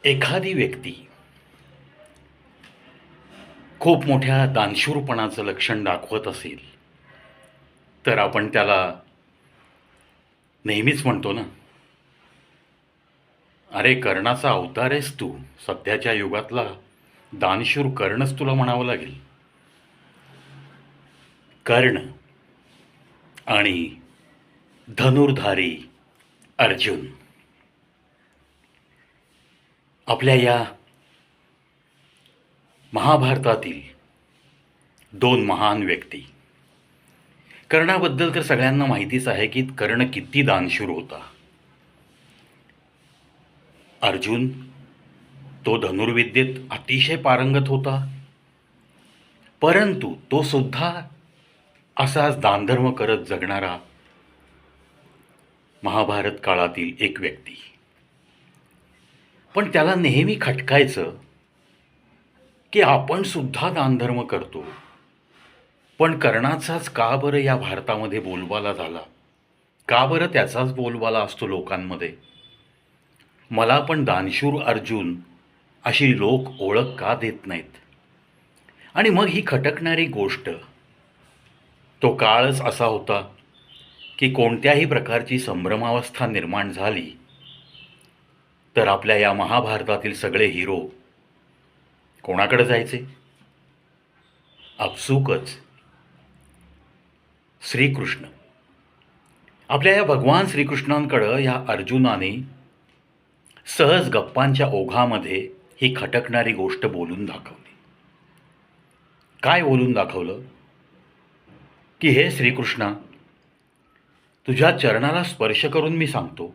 एखादी व्यक्ती खूप मोठ्या दानशूरपणाचं लक्षण दाखवत असेल, तर आपण त्याला नेहमीच म्हणतो ना, अरे कर्णाचा अवतार आहेस तू. सध्याच्या युगातला दानशूर कर्णच तुला म्हणावं लागेल. कर्ण आणि धनुर्धारी अर्जुन आपल्या या महाभारतातील दोन महान व्यक्ती. कर्णाबद्दल तर सगळ्यांना माहितीच आहे की कर्ण किती दानशूर होता. अर्जुन तो धनुर्विद्येत अतिशय पारंगत होता, परंतु तो सुद्धा असाच दानधर्म करत जगणारा महाभारत काळातील एक व्यक्ती. पण त्याला नेहमी खटकायचं की आपण सुद्धा दानधर्म करतो, पण कर्णाचाच का बरं या भारतामध्ये बोलबाला झाला, का बरं त्याचाच बोलबाला असतो लोकांमध्ये, मला पण दानशूर अर्जुन अशी लोक ओळख का देत नाहीत. आणि मग ही खटकणारी गोष्ट, तो काळच असा होता की कोणत्याही प्रकारची संभ्रमावस्था निर्माण झाली तर आपल्या या महाभारतातील सगळे हिरो कोणाकडे जायचे? आपसुकच श्रीकृष्ण. आपल्या या भगवान श्रीकृष्णांकडं या अर्जुनाने सहज गप्पांच्या ओघामध्ये ही खटकणारी गोष्ट बोलून दाखवली. काय बोलून दाखवलं की हे श्रीकृष्णा, तुझ्या चरणाला स्पर्श करून मी सांगतो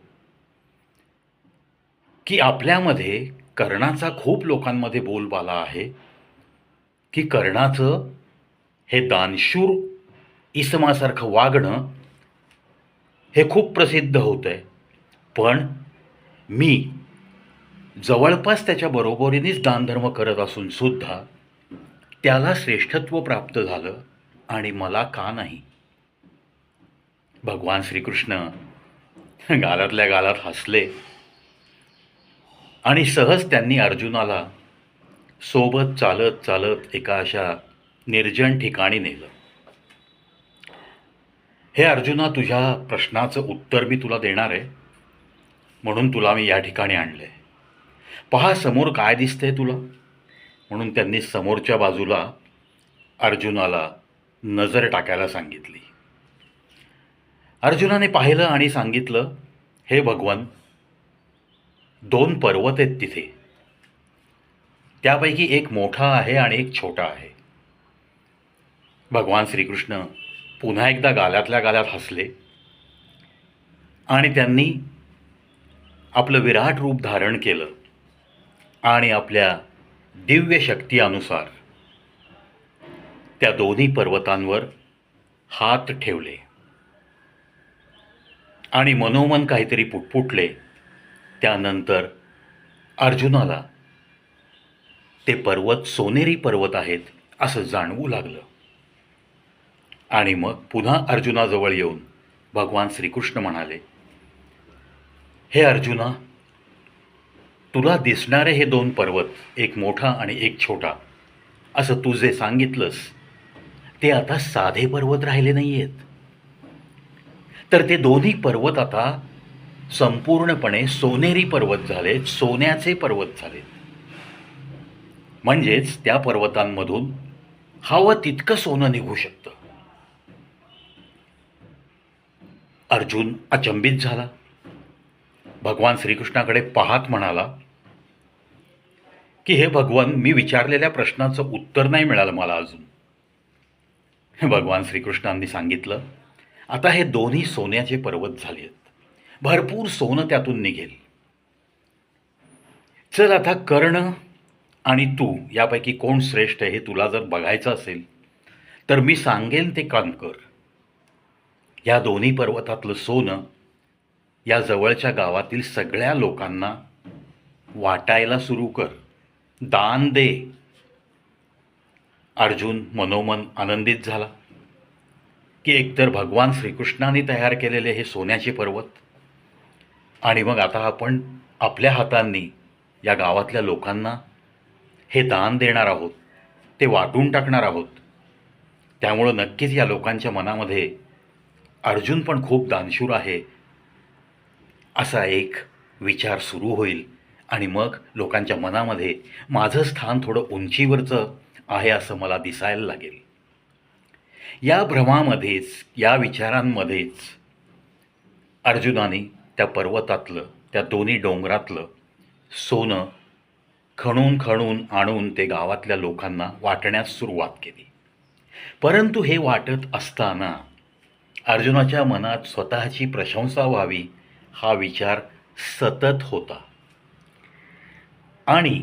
की आपल्यामध्ये कर्णाचा खूप लोकांमध्ये बोलबाला आहे की कर्णाचं हे दानशूर इसमासारखं वागणं हे खूप प्रसिद्ध होतं आहे. पण मी जवळपास त्याच्या बरोबरीनेच दानधर्म करत असून सुद्धा त्याला श्रेष्ठत्व प्राप्त झालं आणि मला का नाही? भगवान श्रीकृष्ण गालातल्या गालात हसले आणि सहज त्यांनी अर्जुनाला सोबत चालत चालत एका अशा निर्जन ठिकाणी नेलं. हे अर्जुना, तुझ्या प्रश्नाचं उत्तर मी तुला देणार आहे, म्हणून तुला मी या ठिकाणी आणलंय. पहा समोर काय दिसतंय तुला. म्हणून त्यांनी समोरच्या बाजूला अर्जुनाला नजर टाकायला सांगितली. अर्जुनाने पाहिलं आणि सांगितलं, हे भगवान, दोन पर्वत आहेत तिथे. त्यापैकी एक मोठा आहे आणि एक छोटा आहे. भगवान श्रीकृष्ण पुन्हा एकदा गालातल्या गालात हसले आणि त्यांनी आपलं विराट रूप धारण केलं आणि आपल्या दिव्य शक्ती अनुसार त्या दोन्ही पर्वतांवर हात ठेवले आणि मनोमन काहीतरी पुटपुटले. त्यानंतर अर्जुनाला ते पर्वत सोनेरी पर्वत आहेत असं जाणवू लागलं. आणि मग पुन्हा अर्जुनाजवळ येऊन भगवान श्रीकृष्ण म्हणाले, हे अर्जुना, तुला दिसणारे हे दोन पर्वत, एक मोठा आणि एक छोटा, असं तू जे सांगितलंस ते आता साधे पर्वत राहिले नाही आहेत, तर ते दोन्ही पर्वत आता संपूर्णपणे सोनेरी पर्वत झालेत, सोन्याचे पर्वत झालेत. म्हणजेच त्या पर्वतांमधून हवं तितकं सोनं निघू शकतं. अर्जुन अचंबित झाला. भगवान श्रीकृष्णाकडे पाहत म्हणाला की हे भगवान, मी विचारलेल्या प्रश्नाचं उत्तर नाही मिळालं मला अजून. भगवान श्रीकृष्णांनी सांगितलं, आता हे दोन्ही सोन्याचे पर्वत झाले आहेत, भरपूर सोनं त्यातून निघेल. चल आता कर्ण आणि तू यापैकी कोण श्रेष्ठ आहे हे तुला जर बघायचं असेल तर मी सांगेन ते काम कर. या दोन्ही पर्वतातलं सोनं या जवळच्या गावातील सगळ्या लोकांना वाटायला सुरू कर, दान दे. अर्जुन मनोमन आनंदित झाला की एकतर भगवान श्रीकृष्णाने तयार केलेले हे सोन्याचे पर्वत, आणि मग आता आपण आपल्या हातांनी या गावातल्या लोकांना हे दान देणार आहोत, ते वाटून टाकणार आहोत. त्यामुळं नक्कीच या लोकांच्या मनामध्ये अर्जुन पण खूप दानशूर आहे असा एक विचार सुरू होईल. आणि मग लोकांच्या मनामध्ये माझं स्थान थोडं उंचीवरचं आहे असं मला दिसायला लागेल. या भ्रमामध्येच, या विचारांमध्येच अर्जुनाने त्या पर्वतातलं, त्या दोन्ही डोंगरातलं सोनं खणून खणून आणून ते गावातल्या लोकांना वाटण्यास सुरुवात केली. परंतु हे वाटत असताना अर्जुनाच्या मनात स्वतःची प्रशंसा व्हावी हा विचार सतत होता. आणि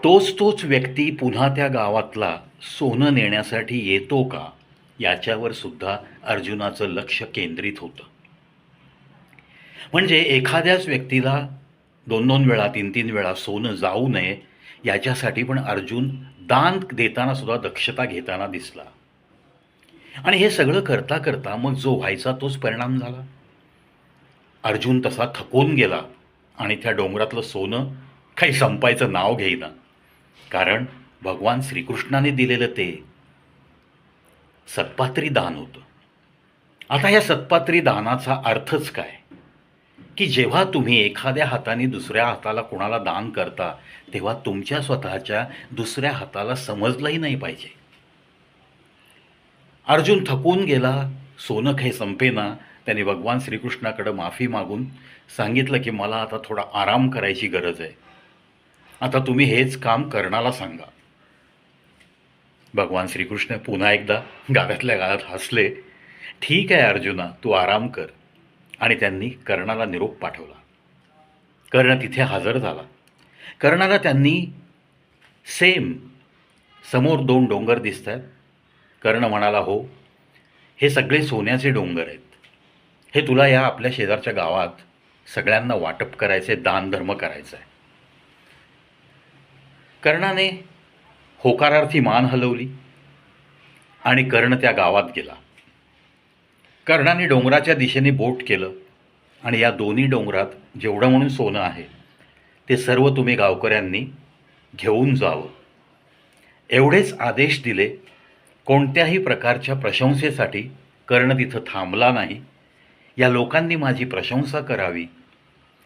तोच व्यक्ती पुन्हा त्या गावातला सोनं नेण्यासाठी येतो का याच्यावर सुद्धा अर्जुनाचं लक्ष केंद्रित होतं. म्हणजे एखाद्याच व्यक्तीला 2-2 वेळा 3-3 वेळा सोनं जाऊ नये याच्यासाठी पण अर्जुन दान देताना सुद्धा दक्षता घेताना दिसला. आणि हे सगळं करता करता मग जो व्हायचा तोच परिणाम झाला. अर्जुन तसा थकून गेला आणि त्या डोंगरातलं सोनं काही संपायचं नाव घेईना. कारण भगवान श्रीकृष्णाने दिलेलं ते सत्पात्री दान होतं. आता या सत्पात्री दानाचा अर्थच काय की जेव्हा तुम्ही एखाद्या हाताने दुसऱ्या हाताला कोणाला दान करता तेव्हा तुमच्या स्वतःच्या दुसऱ्या हाताला समजलंही नाही पाहिजे. अर्जुन थकून गेला, सोनं काही संपेना. त्याने भगवान श्रीकृष्णाकडे माफी मागून सांगितलं की मला आता थोडा आराम करायची गरज आहे, आता तुम्ही हेच काम कर्णाला सांगा. भगवान श्रीकृष्ण पुन्हा एकदा गाण्यातल्या गाण्यात हसले. ठीक आहे अर्जुना, तू आराम कर. आणि त्यांनी कर्णाला निरोप पाठवला. कर्ण तिथे हजर झाला. कर्णाला त्यांनी सेम समोर 2 डोंगर दिसत आहेत. कर्ण म्हणाला, हो, हे सगळे सोन्याचे डोंगर आहेत. हे तुला या आपल्या शेजारच्या गावात सगळ्यांना वाटप करायचे, दानधर्म करायचा आहे. कर्णाने होकारार्थी मान हलवली आणि कर्ण त्या गावात गेला. कर्णाने डोंगराच्या दिशेने बोट केलं आणि या दोन्ही डोंगरात जेवढं म्हणून सोनं आहे ते सर्व तुम्ही गावकऱ्यांनी घेऊन जावं, एवढेच आदेश दिले. कोणत्याही प्रकारच्या प्रशंसेसाठी कर्ण तिथं थांबला नाही. या लोकांनी माझी प्रशंसा करावी,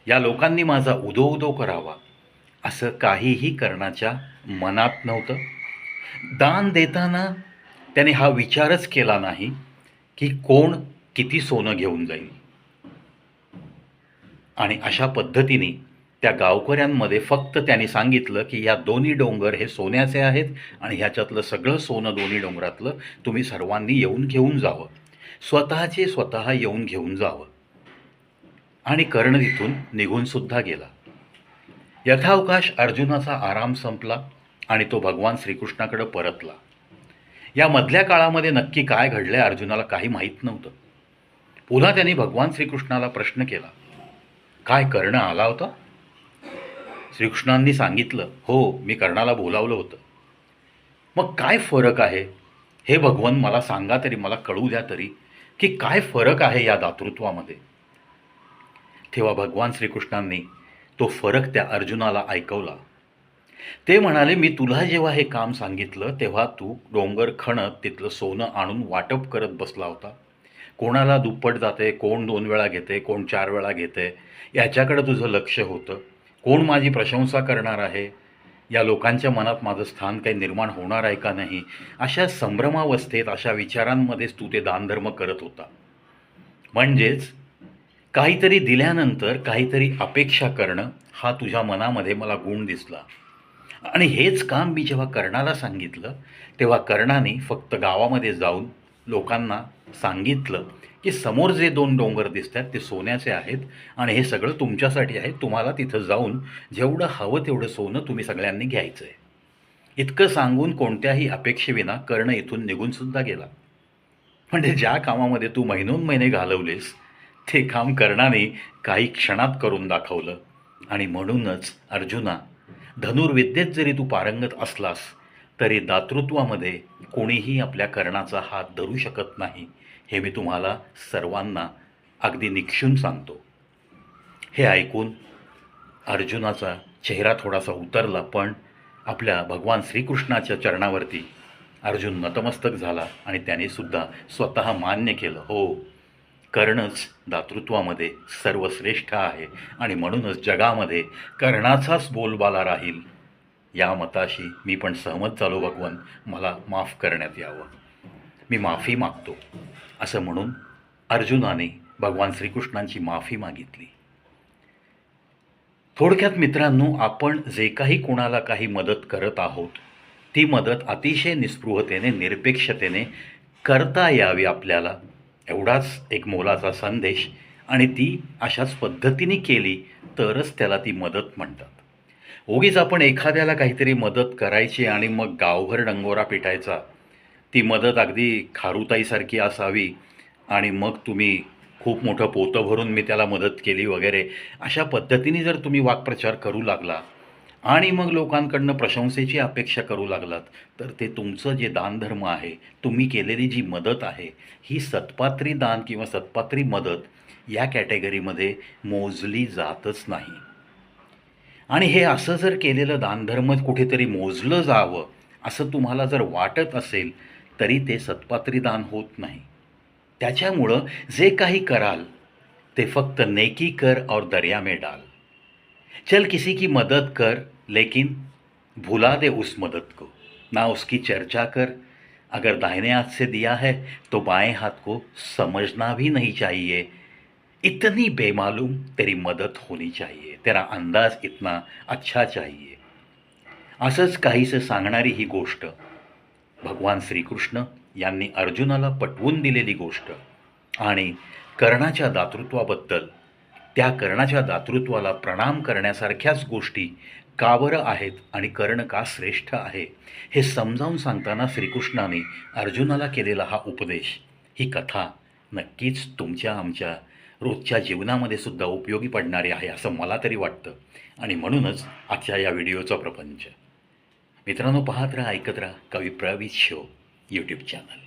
या लोकांनी माझा उदो करावा असं काहीही कर्णाच्या मनात नव्हतं. दान देताना त्याने हा विचारच केला नाही की कोण किती सोनं घेऊन जाईल. आणि अशा पद्धतीने त्या गावकऱ्यांमध्ये फक्त त्यांनी सांगितलं की या दोन्ही डोंगर हे सोन्याचे आहेत आणि ह्याच्यातलं सगळं सोनं दोन्ही डोंगरातलं तुम्ही सर्वांनी येऊन घेऊन जावं, स्वतःचे स्वतः येऊन घेऊन जावं. आणि कर्ण तिथून निघूनसुद्धा गेला. यथावकाश अर्जुनाचा आराम संपला आणि तो भगवान श्रीकृष्णाकडे परतला. या मधल्या काळामध्ये नक्की काय घडलंय अर्जुनाला काही माहीत नव्हतं. पुन्हा त्यांनी भगवान श्रीकृष्णाला प्रश्न केला, काय कर्ण आला होता? श्रीकृष्णांनी सांगितलं, हो, मी कर्णाला बोलावलं होतं. मग काय फरक आहे हे भगवान मला सांगा तरी, मला कळू द्या तरी की काय फरक आहे या दातृत्वामध्ये. तेव्हा भगवान श्रीकृष्णांनी तो फरक त्या अर्जुनाला ऐकवला. ते म्हणाले, मी तुला जेव्हा हे काम सांगितलं तेव्हा तू डोंगर खणत तिथलं सोनं आणून वाटप करत बसला होता. कोणाला दुप्पट जाते, कोण 2 वेळा घेते, कोण 4 वेळा घेते, याच्याकडे तुझं लक्ष होतं. कोण माझी प्रशंसा करणार आहे, या लोकांच्या मनात माझं स्थान काही निर्माण होणार आहे का नाही, अशा संभ्रमावस्थेत, अशा विचारांमध्येच तू ते दानधर्म करत होता. म्हणजेच काहीतरी दिल्यानंतर काहीतरी अपेक्षा करणं हा तुझ्या मनामध्ये मला गुण दिसला. आणि हेच काम मी जेव्हा कर्णाला सांगितलं तेव्हा कर्णाने फक्त गावामध्ये जाऊन लोकांना सांगितलं की समोर जे 2 डोंगर दिसतात ते सोन्याचे आहेत आणि हे सगळं तुमच्यासाठी आहे. तुम्हाला तिथं जाऊन जेवढं हवं तेवढं सोनं तुम्ही सगळ्यांनी घ्यायचं आहे. इतकं सांगून कोणत्याही अपेक्षेविना कर्ण इथून निघूनसुद्धा गेला. म्हणजे ज्या कामामध्ये तू महिनोन्महिने घालवलेस ते काम कर्णाने काही क्षणात करून दाखवलं. आणि म्हणूनच अर्जुना, धनुर्विद्येत जरी तू पारंगत असलास तरी दातृत्वामध्ये कोणीही आपल्या कर्णाचा हात धरू शकत नाही, हे मी तुम्हाला सर्वांना अगदी निक्षून सांगतो. हे ऐकून अर्जुनाचा चेहरा थोडासा उतरला, पण आपल्या भगवान श्रीकृष्णाच्या चरणावरती अर्जुन नतमस्तक झाला आणि त्याने सुद्धा स्वतः मान्य केलं, हो, कर्णच दातृत्वामध्ये सर्वश्रेष्ठ आहे आणि म्हणूनच जगामध्ये कर्णाचाच बोलबाला राहील. या मताशी मी पण सहमत झालो भगवान, मला माफ करण्यात यावं, मी माफी मागतो, असं म्हणून अर्जुनाने भगवान श्रीकृष्णांची माफी मागितली. थोडक्यात मित्रांनो, आपण जे काही कोणाला काही मदत करत आहोत, ती मदत अतिशय निस्पृहतेने, निरपेक्षतेने करता यावी आपल्याला, एवढाच एक मोलाचा संदेश. आणि ती अशाच पद्धतीने केली तरच त्याला ती मदत म्हणतात. उगीच आपण एखाद्याला काहीतरी मदत करायची आणि मग गावभर डंगोरा पिटायचा, ती मदत अगदी खारुताईसारखी असावी आणि मग तुम्ही खूप मोठं पोतं भरून मी त्याला मदत केली वगैरे, अशा पद्धतीने जर तुम्ही वाक्प्रचार करू लागला आणि मग लोकांकडनं प्रशंसेची अपेक्षा करू लागलात, तर ते तुमचं जे दानधर्म आहे, तुम्ही केलेली जी मदत आहे, ही सत्पात्री दान किंवा सत्पात्री मदत या कॅटेगरीमध्ये मोजली जातच नाही. आणि हे असं जर केलेलं दानधर्म कुठेतरी मोजलं जावं असं तुम्हाला जर वाटत असेल, तरी ते सत्पात्री दान होत नाही. त्याच्यामुळं जे काही कराल ते फक्त नेकी कर और दरिया में डाल. चल किसी की मदद कर, लेकिन भुला दे उस मदद को, ना उसकी चर्चा कर. अगर दाहिने हाथ से दिया है तो बाएं हाथ को समझना भी नहीं चाहिए. इतनी बेमालूम तेरी मदत होनी चाहिए, तेरा अंदाज इतना अच्छा चाहिए. असंच काहीसं सांगणारी ही गोष्ट भगवान श्रीकृष्ण यांनी अर्जुनाला पटवून दिलेली गोष्ट. आणि कर्णाच्या दातृत्वाबद्दल, त्या कर्णाच्या दातृत्वाला प्रणाम करण्यासारख्याच गोष्टी का बरं आहेत आणि कर्ण का श्रेष्ठ आहे, हे समजावून सांगताना श्रीकृष्णाने अर्जुनाला केलेला हा उपदेश, ही कथा नक्कीच तुमच्या आमच्या रोजच्या जीवनामध्ये सुद्धा उपयोगी पडणारी आहे असं मला तरी वाटतं. आणि म्हणूनच आजच्या या व्हिडिओचा प्रपंच. मित्रांनो, पाहत राहा, ऐकत राहा कवी प्रवीत शो यूट्यूब चॅनल.